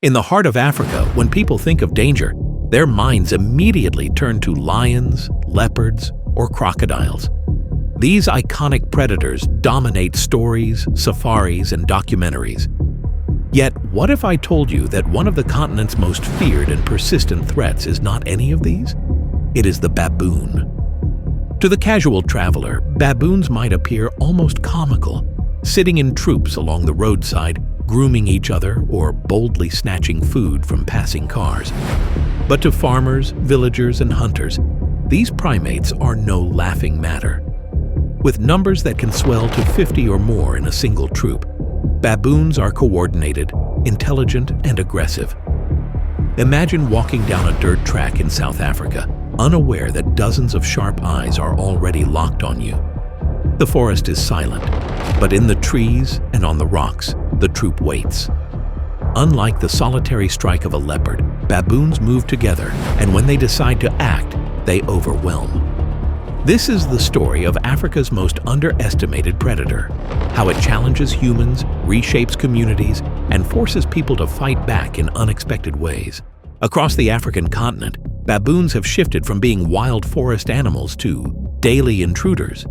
In the heart of Africa, when people think of danger, their minds immediately turn to lions, leopards, or crocodiles. These iconic predators dominate stories, safaris, and documentaries. Yet, what if I told you that one of the continent's most feared and persistent threats is not any of these? It is the baboon. To the casual traveler, baboons might appear almost comical, sitting in troops along the roadside, grooming each other or boldly snatching food from passing cars. But to farmers, villagers, and hunters, these primates are no laughing matter. With numbers that can swell to 50 or more in a single troop, baboons are coordinated, intelligent, and aggressive. Imagine walking down a dirt track in South Africa, unaware that dozens of sharp eyes are already locked on you. The forest is silent, but in the trees and on the rocks, the troop waits. Unlike the solitary strike of a leopard, baboons move together, and when they decide to act, they overwhelm. This is the story of Africa's most underestimated predator, how it challenges humans, reshapes communities, and forces people to fight back in unexpected ways. Across the African continent, baboons have shifted from being wild forest animals to daily intruders.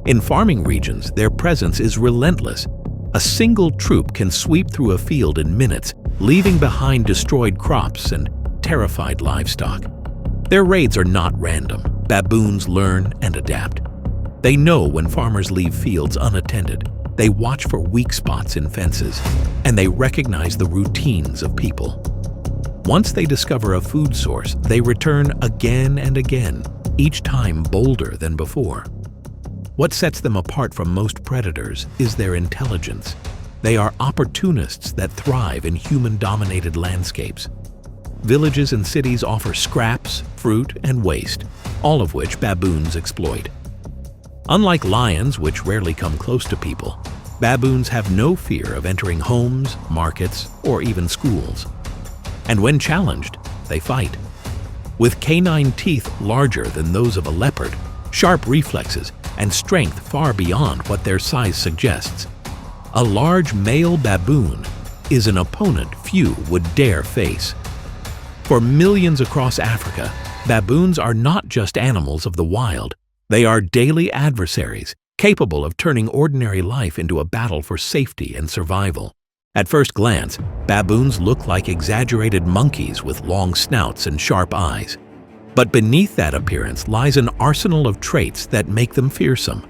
In farming regions, their presence is relentless. A single troop can sweep through a field in minutes, leaving behind destroyed crops and terrified livestock. Their raids are not random. Baboons learn and adapt. They know when farmers leave fields unattended. They watch for weak spots in fences, and they recognize the routines of people. Once they discover a food source, they return again and again, each time bolder than before. What sets them apart from most predators is their intelligence. They are opportunists that thrive in human-dominated landscapes. Villages and cities offer scraps, fruit, and waste, all of which baboons exploit. Unlike lions, which rarely come close to people, baboons have no fear of entering homes, markets, or even schools. And when challenged, they fight. With canine teeth larger than those of a leopard, sharp reflexes, and strength far beyond what their size suggests, a large male baboon is an opponent few would dare face. For millions across Africa, baboons are not just animals of the wild. They are daily adversaries, capable of turning ordinary life into a battle for safety and survival. At first glance, baboons look like exaggerated monkeys with long snouts and sharp eyes. But beneath that appearance lies an arsenal of traits that make them fearsome.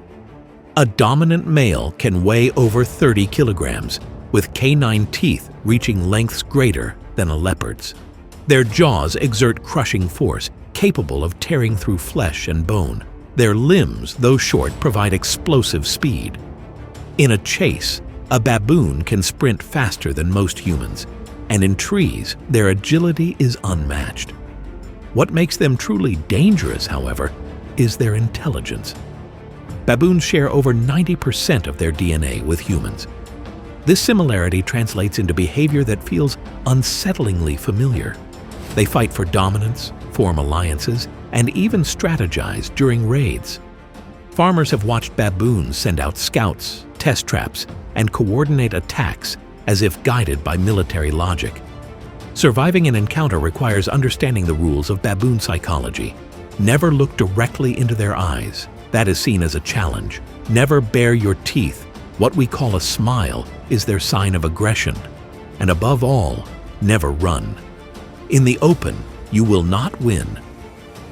A dominant male can weigh over 30 kilograms, with canine teeth reaching lengths greater than a leopard's. Their jaws exert crushing force, capable of tearing through flesh and bone. Their limbs, though short, provide explosive speed. In a chase, a baboon can sprint faster than most humans, and in trees, their agility is unmatched. What makes them truly dangerous, however, is their intelligence. Baboons share over 90% of their DNA with humans. This similarity translates into behavior that feels unsettlingly familiar. They fight for dominance, form alliances, and even strategize during raids. Farmers have watched baboons send out scouts, test traps, and coordinate attacks as if guided by military logic. Surviving an encounter requires understanding the rules of baboon psychology. Never look directly into their eyes. That is seen as a challenge. Never bare your teeth. What we call a smile is their sign of aggression. And above all, never run. In the open, you will not win.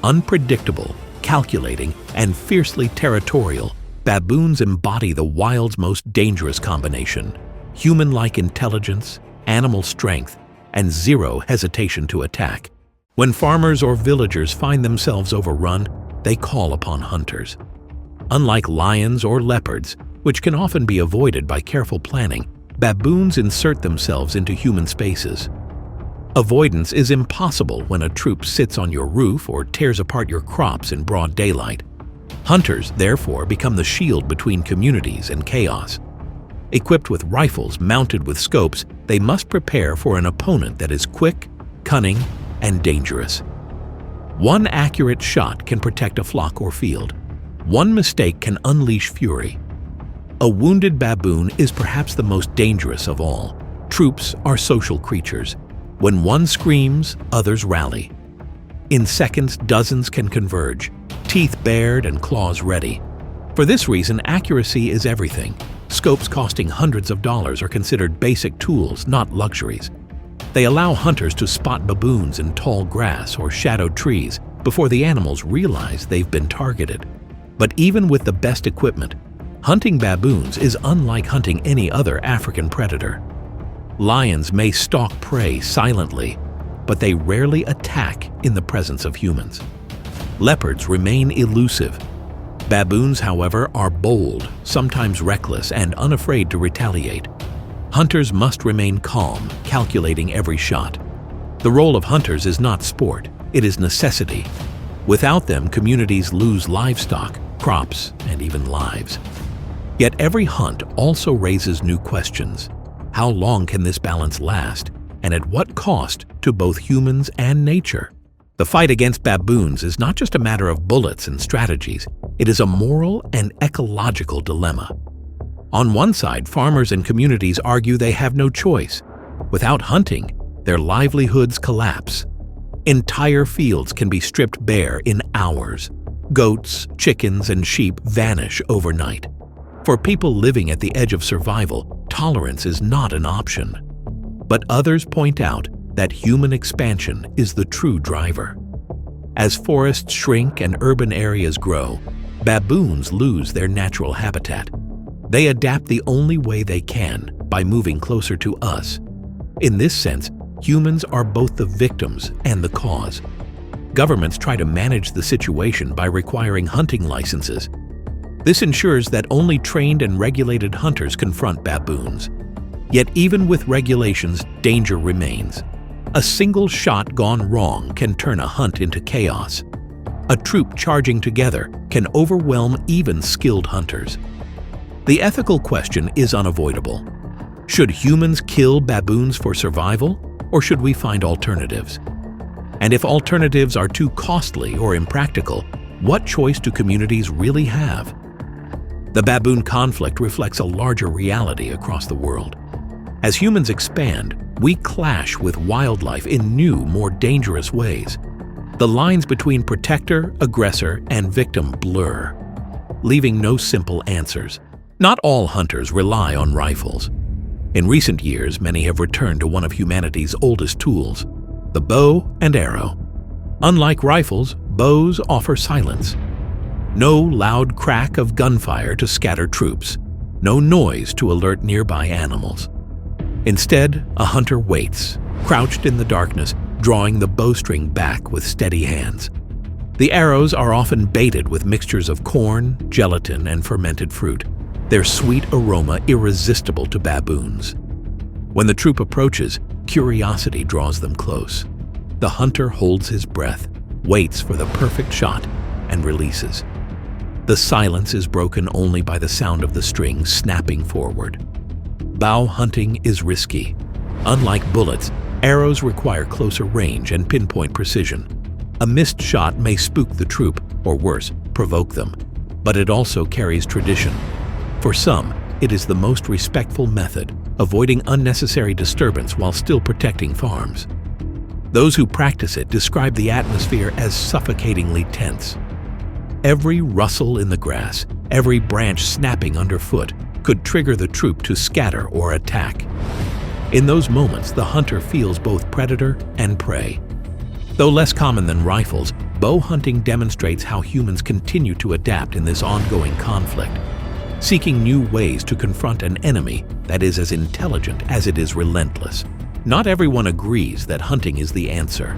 Unpredictable, calculating, and fiercely territorial, baboons embody the wild's most dangerous combination: human-like intelligence, animal strength, and zero hesitation to attack. When farmers or villagers find themselves overrun, they call upon hunters. Unlike lions or leopards, which can often be avoided by careful planning, baboons insert themselves into human spaces. Avoidance is impossible when a troop sits on your roof or tears apart your crops in broad daylight. Hunters, therefore, become the shield between communities and chaos. Equipped with rifles mounted with scopes, they must prepare for an opponent that is quick, cunning, and dangerous. One accurate shot can protect a flock or field. One mistake can unleash fury. A wounded baboon is perhaps the most dangerous of all. Troops are social creatures. When one screams, others rally. In seconds, dozens can converge, teeth bared and claws ready. For this reason, accuracy is everything. Scopes costing hundreds of dollars are considered basic tools, not luxuries. They allow hunters to spot baboons in tall grass or shadowed trees before the animals realize they've been targeted. But even with the best equipment, hunting baboons is unlike hunting any other African predator. Lions may stalk prey silently, but they rarely attack in the presence of humans. Leopards remain elusive. Baboons, however, are bold, sometimes reckless, and unafraid to retaliate. Hunters must remain calm, calculating every shot. The role of hunters is not sport, it is necessity. Without them, communities lose livestock, crops, and even lives. Yet every hunt also raises new questions. How long can this balance last, and at what cost to both humans and nature? The fight against baboons is not just a matter of bullets and strategies, it is a moral and ecological dilemma. On one side, farmers and communities argue they have no choice. Without hunting, their livelihoods collapse. Entire fields can be stripped bare in hours. Goats, chickens, and sheep vanish overnight. For people living at the edge of survival, tolerance is not an option. But others point out that human expansion is the true driver. As forests shrink and urban areas grow, baboons lose their natural habitat. They adapt the only way they can, by moving closer to us. In this sense, humans are both the victims and the cause. Governments try to manage the situation by requiring hunting licenses. This ensures that only trained and regulated hunters confront baboons. Yet even with regulations, danger remains. A single shot gone wrong can turn a hunt into chaos. A troop charging together can overwhelm even skilled hunters. The ethical question is unavoidable. Should humans kill baboons for survival, or should we find alternatives? And if alternatives are too costly or impractical, what choice do communities really have? The baboon conflict reflects a larger reality across the world. As humans expand, we clash with wildlife in new, more dangerous ways. The lines between protector, aggressor, and victim blur, leaving no simple answers. Not all hunters rely on rifles. In recent years, many have returned to one of humanity's oldest tools, the bow and arrow. Unlike rifles, bows offer silence. No loud crack of gunfire to scatter troops, no noise to alert nearby animals. Instead, a hunter waits, crouched in the darkness, drawing the bowstring back with steady hands. The arrows are often baited with mixtures of corn, gelatin, and fermented fruit, their sweet aroma irresistible to baboons. When the troop approaches, curiosity draws them close. The hunter holds his breath, waits for the perfect shot, and releases. The silence is broken only by the sound of the string snapping forward. Bow hunting is risky. Unlike bullets, arrows require closer range and pinpoint precision. A missed shot may spook the troop, or worse, provoke them. But it also carries tradition. For some, it is the most respectful method, avoiding unnecessary disturbance while still protecting farms. Those who practice it describe the atmosphere as suffocatingly tense. Every rustle in the grass, every branch snapping underfoot, could trigger the troop to scatter or attack. In those moments, the hunter feels both predator and prey. Though less common than rifles, bow hunting demonstrates how humans continue to adapt in this ongoing conflict, seeking new ways to confront an enemy that is as intelligent as it is relentless. Not everyone agrees that hunting is the answer.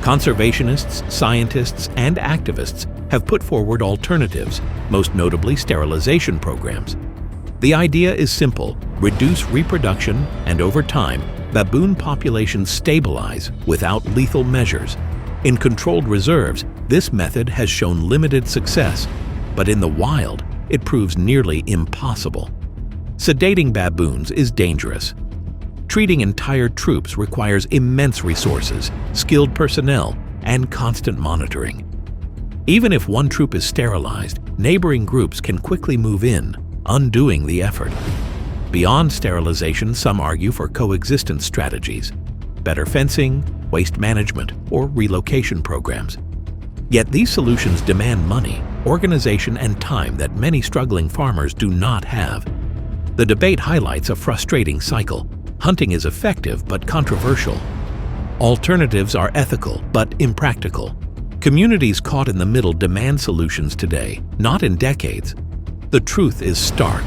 Conservationists, scientists, and activists have put forward alternatives, most notably sterilization programs. The idea is simple: reduce reproduction, and over time, baboon populations stabilize without lethal measures. In controlled reserves, this method has shown limited success, but in the wild, it proves nearly impossible. Sedating baboons is dangerous. Treating entire troops requires immense resources, skilled personnel, and constant monitoring. Even if one troop is sterilized, neighboring groups can quickly move in, undoing the effort. Beyond sterilization, some argue for coexistence strategies. better fencing, waste management, or relocation programs. Yet these solutions demand money, organization, and time that many struggling farmers do not have. The debate highlights a frustrating cycle. Hunting is effective but controversial. Alternatives are ethical but impractical. Communities caught in the middle demand solutions today, not in decades. The truth is stark.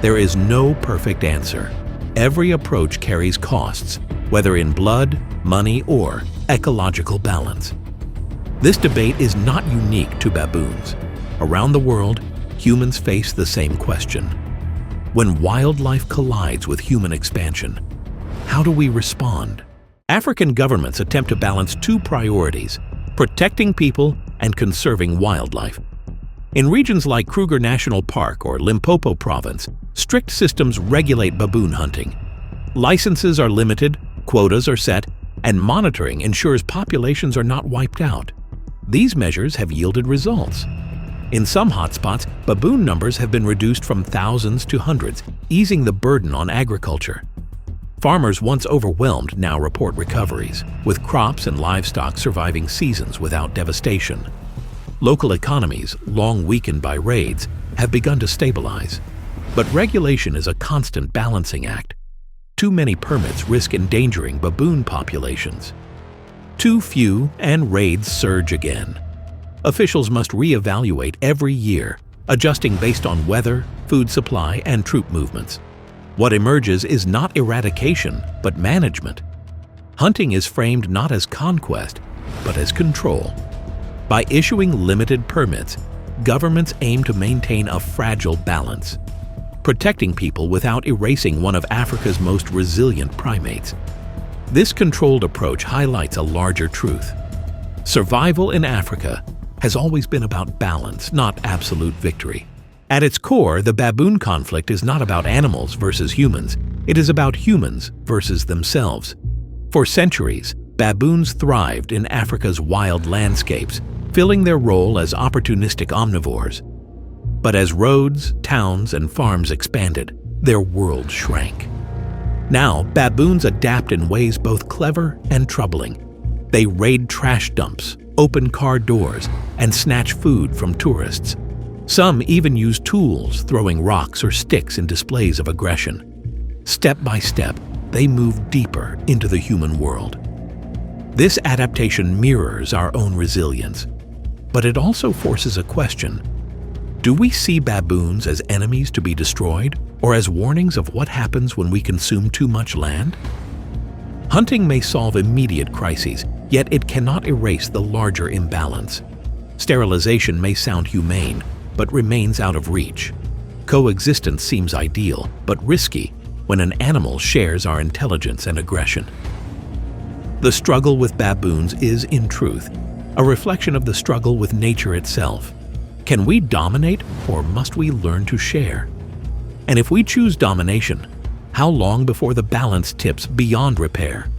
There is no perfect answer. Every approach carries costs, whether in blood, money, or ecological balance. This debate is not unique to baboons. Around the world, humans face the same question. When wildlife collides with human expansion, how do we respond? African governments attempt to balance two priorities: protecting people and conserving wildlife. In regions like Kruger National Park or Limpopo Province, strict systems regulate baboon hunting. Licenses are limited, quotas are set, and monitoring ensures populations are not wiped out. These measures have yielded results. In some hotspots, baboon numbers have been reduced from thousands to hundreds, easing the burden on agriculture. Farmers once overwhelmed now report recoveries, with crops and livestock surviving seasons without devastation. Local economies, long weakened by raids, have begun to stabilize. But regulation is a constant balancing act. Too many permits risk endangering baboon populations. Too few and raids surge again. Officials must reevaluate every year, adjusting based on weather, food supply, and troop movements. What emerges is not eradication, but management. Hunting is framed not as conquest, but as control. By issuing limited permits, governments aim to maintain a fragile balance, protecting people without erasing one of Africa's most resilient primates. This controlled approach highlights a larger truth. Survival in Africa has always been about balance, not absolute victory. At its core, the baboon conflict is not about animals versus humans. It is about humans versus themselves. For centuries, baboons thrived in Africa's wild landscapes, filling their role as opportunistic omnivores. But as roads, towns, and farms expanded, their world shrank. Now, baboons adapt in ways both clever and troubling. They raid trash dumps, open car doors, and snatch food from tourists. Some even use tools, throwing rocks or sticks in displays of aggression. Step by step, they move deeper into the human world. This adaptation mirrors our own resilience, but it also forces a question. Do we see baboons as enemies to be destroyed, or as warnings of what happens when we consume too much land? Hunting may solve immediate crises, yet it cannot erase the larger imbalance. Sterilization may sound humane, but remains out of reach. Coexistence seems ideal, but risky when an animal shares our intelligence and aggression. The struggle with baboons is, in truth, a reflection of the struggle with nature itself. Can we dominate, or must we learn to share? And if we choose domination, how long before the balance tips beyond repair?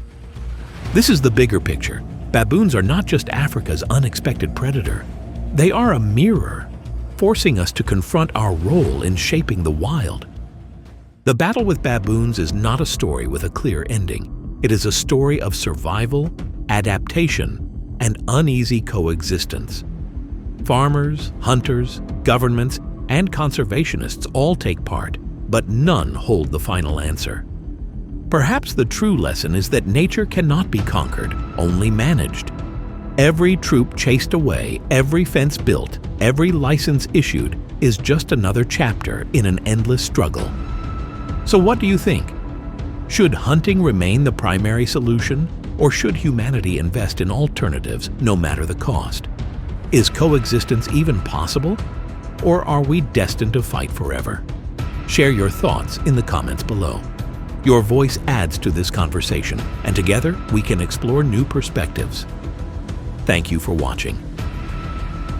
This is the bigger picture. Baboons are not just Africa's unexpected predator. They are a mirror, forcing us to confront our role in shaping the wild. The battle with baboons is not a story with a clear ending. It is a story of survival, adaptation, and uneasy coexistence. Farmers, hunters, governments, and conservationists all take part, but none hold the final answer. Perhaps the true lesson is that nature cannot be conquered, only managed. Every troop chased away, every fence built, every license issued is just another chapter in an endless struggle. So what do you think? Should hunting remain the primary solution, or should humanity invest in alternatives no matter the cost? Is coexistence even possible, or are we destined to fight forever? Share your thoughts in the comments below. Your voice adds to this conversation, and together we can explore new perspectives. Thank you for watching.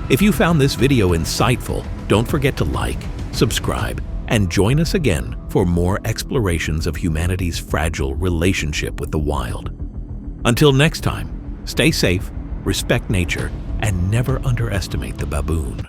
If you found this video insightful, don't forget to like, subscribe, and join us again for more explorations of humanity's fragile relationship with the wild. Until next time, stay safe, respect nature, and never underestimate the baboon.